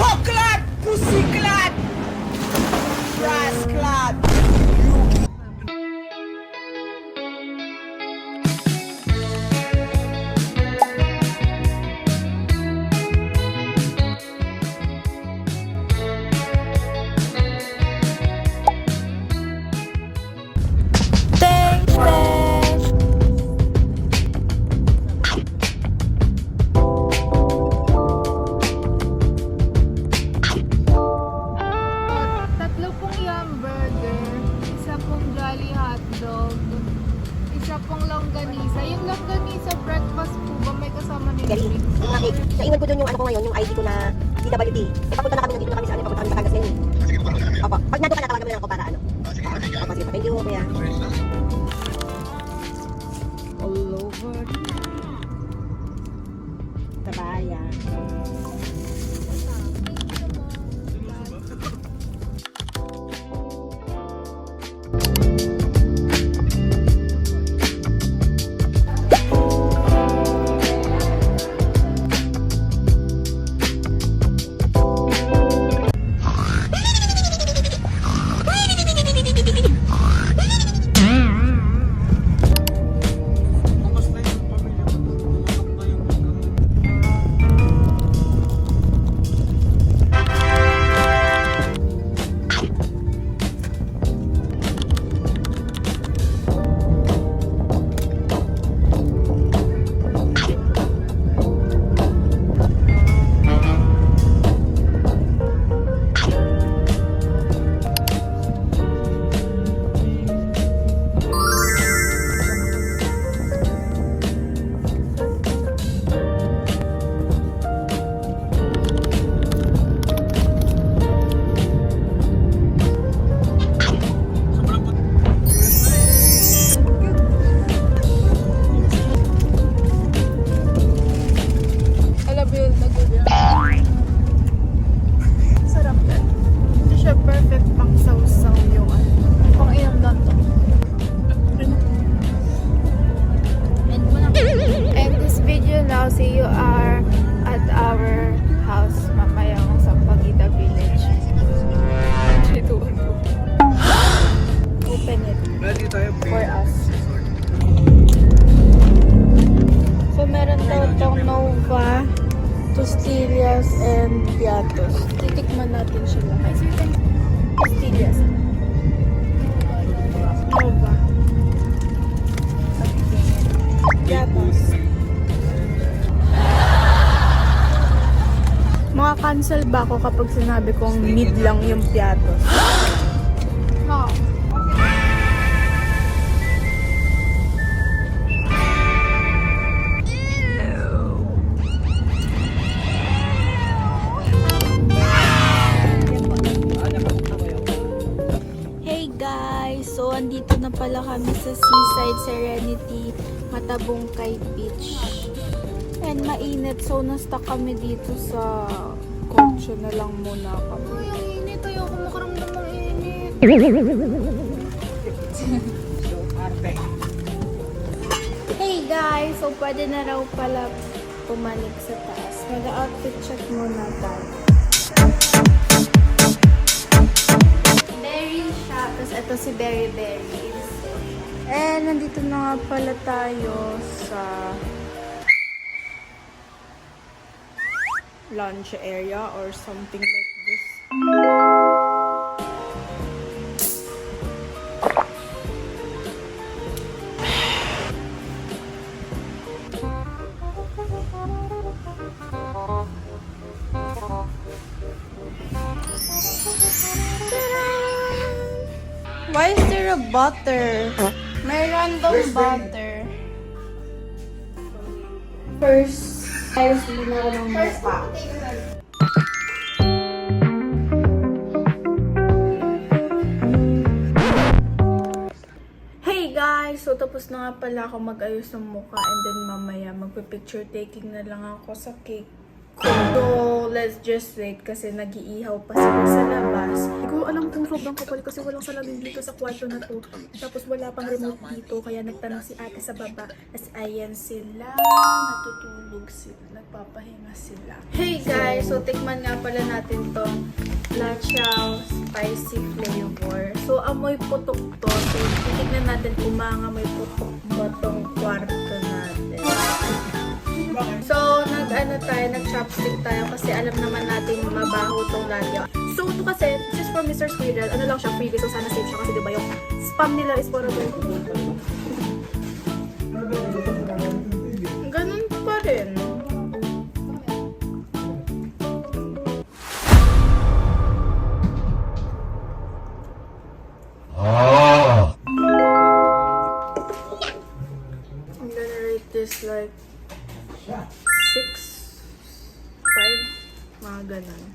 Cocklat, pussyclat, rasclat. Tatlo pong yum burger, isa pong jolly hotdog, isa pong longganisa. Yung longganisa breakfast po ba may kasama ni Galing. drinks? Naiwan ko dun yung ano ko ngayon, yung ID ko na DWD. Papunta na kami, nandito na kami sa ano, papunta kami sa Kagas ngayon. Opo. Pag nandun ka na, tawagan mo lang ako para ano. Opo, sige po. Thank you, kuya. All over. Kabayan. Sarap yan. Hindi siya perfect pang sausaw yung ano. Pang iyam lang to. And this video now, see you are at our house mamaya sa Pagita Village. 3, 2, 1, go. Open it for us. So meron daw itong Nova, Tostillas, and Piatos. Titikman natin siya lahat. Tostillas. Nova. Piatos. Maka-cancel ba ako kapag sinabi kong mid lang yung Piatos? No. Hey guys! So, andito na pala kami sa Seaside Serenity, Matabungkay Beach. And mainit, so na-stuck kami dito sa kotse na lang muna kami. Ay, ang init. Ayoko makaramdam ng init. Hey guys! So, pwede na raw pala pumanik sa taas. Mag-outfit check muna tayo. Berry siya. Tapos ito si Berry Berries. And nandito na nga pala tayo sa lunch area or something like this. Why is there a butter? May random butter. First, ayos muna ko ng mukha. Hey guys! So tapos na nga pala ako mag-ayos ng mukha and then mamaya magpe-picture taking na lang ako sa cake ko. So, let's just wait kasi nag-iihaw pa sila sa labas. Hindi ko alam kung sobrang kapal kasi walang salamin dito sa kwarto na to. Tapos wala pang remote dito kaya nagtanong si ate sa baba. As ayan sila, natutulog sila, nagpapahinga sila. Hey guys, so tikman nga pala natin tong La Chow spicy flavor. So, amoy putok to. So, titignan natin kung amoy putok ba tong kwarto natin. So, nag-chopstick tayo kasi alam naman natin mabaho tong lalya. So, ito kasi, this is from Mr. Squirrel. Ano lang siya, freebie. So, sana safe siya kasi diba yung spam nila is for a ganun pa rin. I'm gonna rate this like 6, 5, mga ganun.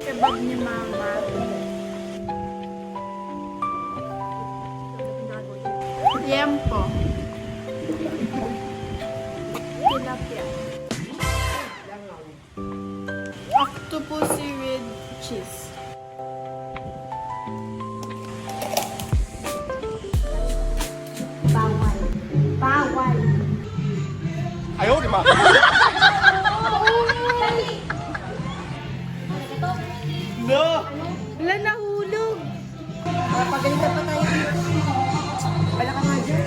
Kebab ni Mama. Liempo. Tilapia. Octopussy with cheese. Bawal. Bawal. Ayaw, di ma. No! Wala, nahulog. Pagalitan pa tayo dito. Wala ka nga dyan.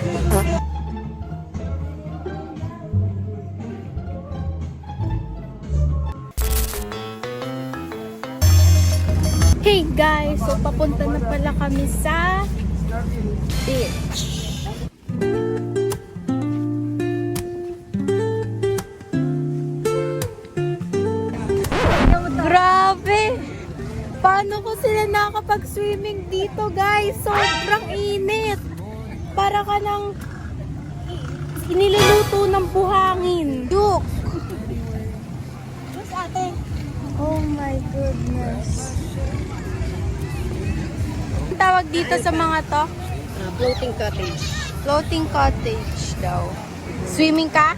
Hey guys, so papunta na pala kami sa beach. Grabe! Paano ko sila nakakapag-swimming dito, guys? Sobrang init! Para ka ng iniluluto ng buhangin. Duk! Mas ate. Oh my goodness. Ang tawag dito sa mga to? Floating cottage. Floating cottage daw. Swimming ka?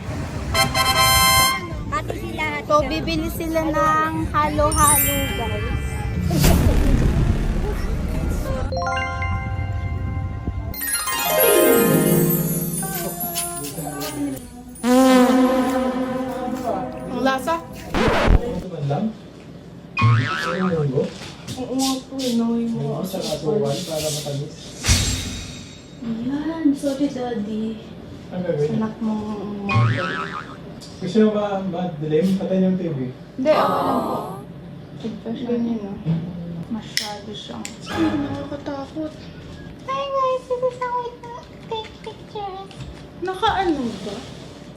Hati sila. So, bibili sila ng halo-halo, guys. Ang lasa? Oo nga po, inaway mo. Ayan, sorry daddy. Ang gagawin? Anak mong model. Gusto mo ba dilim? Patay yung TV. Hindi, ako lang po. Tigpasyon yun, no? Masyado siyang... nakakatakot. Hi guys, this is how we take pictures. Nakaano ba?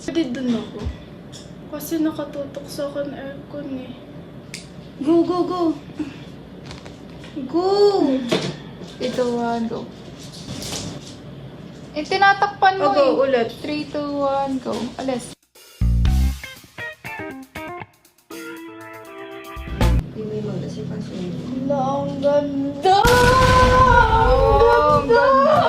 Pwede dun ako. Kasi nakatutok sa akin aircon eh. Go, go, go! Go! Ito, go. Eh, tinatakpan mo Go, ulit. 3, 2, 1, go. Alis. Hindi mo yung mag-reservation. Wala, ang ganda! Ang ganda!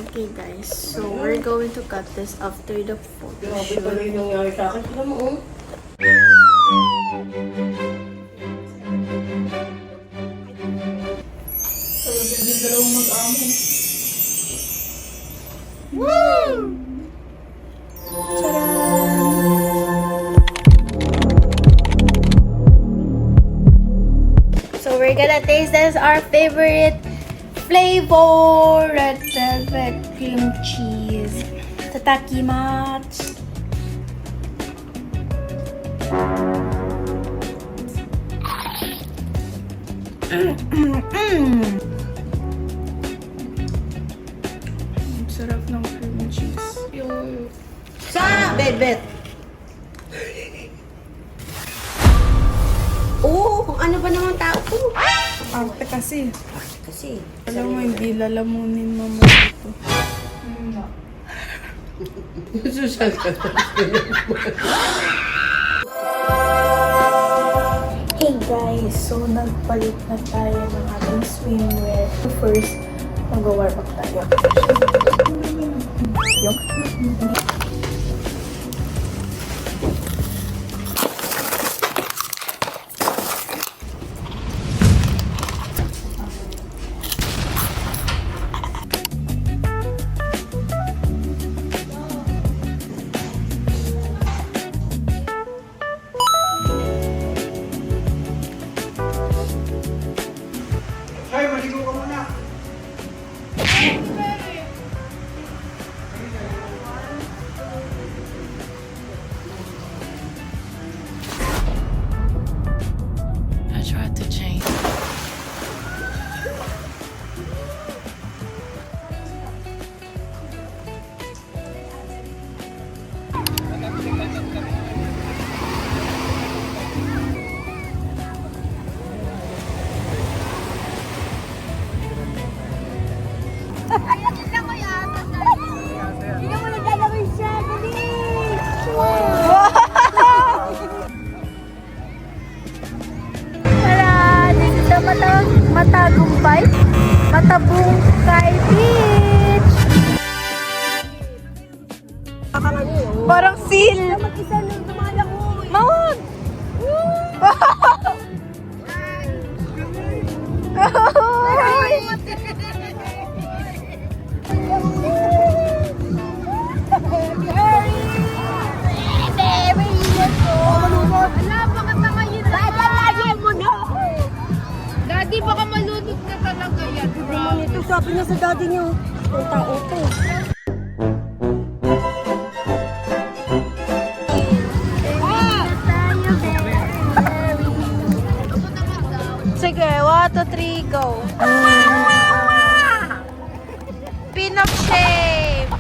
Okay guys, so we're going to cut this after the photo Grabe pala shoot. yung nangyari sa akin. Sila mo, oh. So we're gonna taste this, our favorite flavor, red velvet cream cheese. Tatakimasu. Sarap ng cream cheese. Sa bedbet. Oo, kung ano ba naman tao ko. Arte kasi. Kasi, Alam mo, hindi lalamunin mo mo ito. Hey guys, so nagpalit na tayo ng ating swimwear. First, mag-warm up tayo. Yung Ay, maligo ka muna. I tried to change. Tara! Dito sa Matagumpay. Matabungkay Beach! Parang seal! Mag-isa nang dumalangoy. Mount! Daddy, baka malunod na talaga yan. Ito sabi niya sa daddy niya. Ang tao to. Sige, 1, 2, 3, go! Pin-up shape!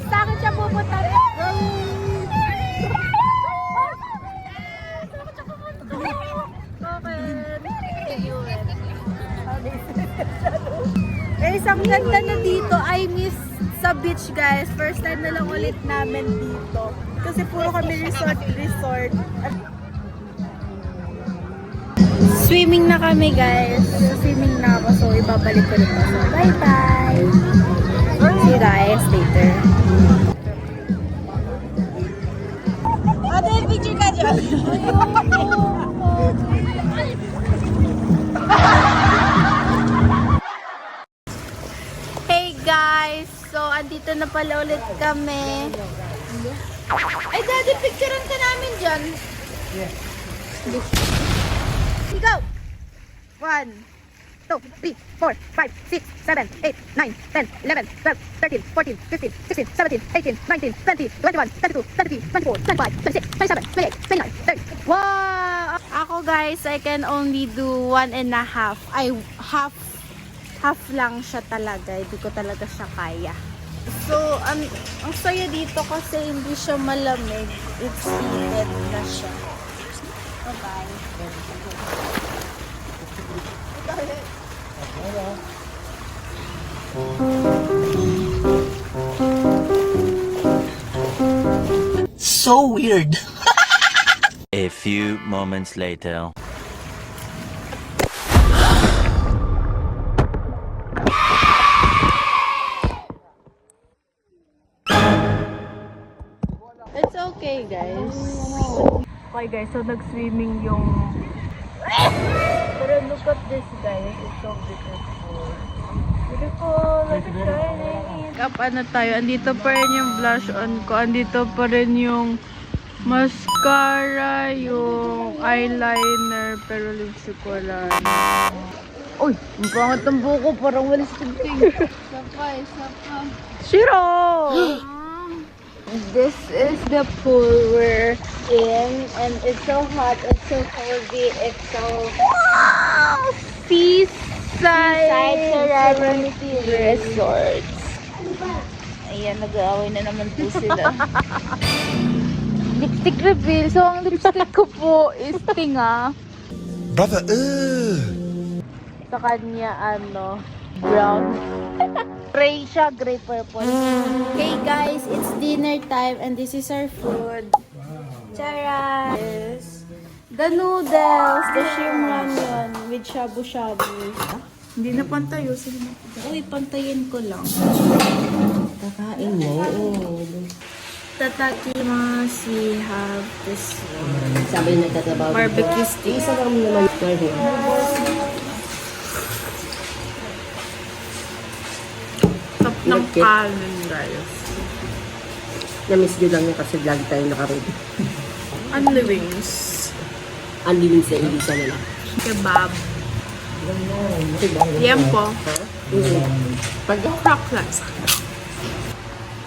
Sa akin siya pupunta. Guys, ang ganda na dito. I miss sa beach, guys. First time na lang ulit namin dito. Kasi puro kami resort. Swimming na kami, guys. Swimming na ako, so ibabalik ko rin pa. So, bye-bye! See you guys later. Ate, picture ka dyan. Hey guys! So, andito na pala ulit kami. Ay, daddy, picturean ka namin dyan. Yes. Go! 1, 2, 3, 4, 5, 6, 7, 8, 9, 10, 11, 12, 13, 14, 15, 16, 17, 18, 19, 20, 21, 22, 23, 24, 25, 26, 27, 28, 29, 30. Wow! Ako guys, I can only do 1.5. Ay, half lang siya talaga. Hindi ko talaga siya kaya. So, ang saya dito kasi hindi siya malamig. It's heated na siya. Bye-bye. So weird. A few moments later. It's okay, guys. Okay, guys. So, nag-swimming yung... Pero at this, guys. It's so beautiful. Beautiful, like a shining. Up, ano tayo? Andito pa rin yung blush on ko. Andito pa rin yung mascara, yung eyeliner, pero lipstick wala na. Uy, ang pangat ng buko. Parang walis tingting. Isa pa. Shiro! This is the pool we're in, and it's so hot, it's so cozy, it's so seaside Serenity Resorts. Ayan, nag-aaway na naman po sila. Lipstick reveal. So, ang lipstick ko po is Tinga. Brother, Sa kanya, brown. Gray siya, gray purple. Hey guys, it's dinner time and this is our food. Tara! The noodles, the shrimp ramyun with shabu-shabu. Hindi na pantayosin mo. Uy, pantayin ko lang. Kakain mo. Tatakimasu, we have this one. Sabi na nagtatrabaho. Barbecue stick. Isa lang naman. Top ng kanin, guys. Na-miss nyo lang yun kasi vlog tayo nakaroon. Only wings. Ang living sa Elisa na lang. Kebab. Tiempo. Pag Crockflakes.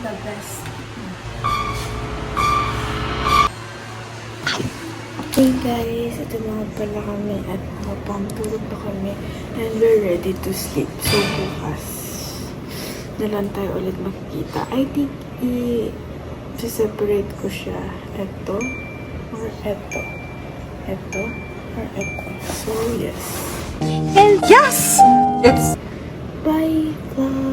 The best. Hey guys, ito mga pala kami at makapampulog pa kami and we're ready to sleep. So bukas na lang tayo ulit makikita. I think i-separate ko siya. Ito or ito. Ito or ito. So yes. And yes! Yes! Bye vlog!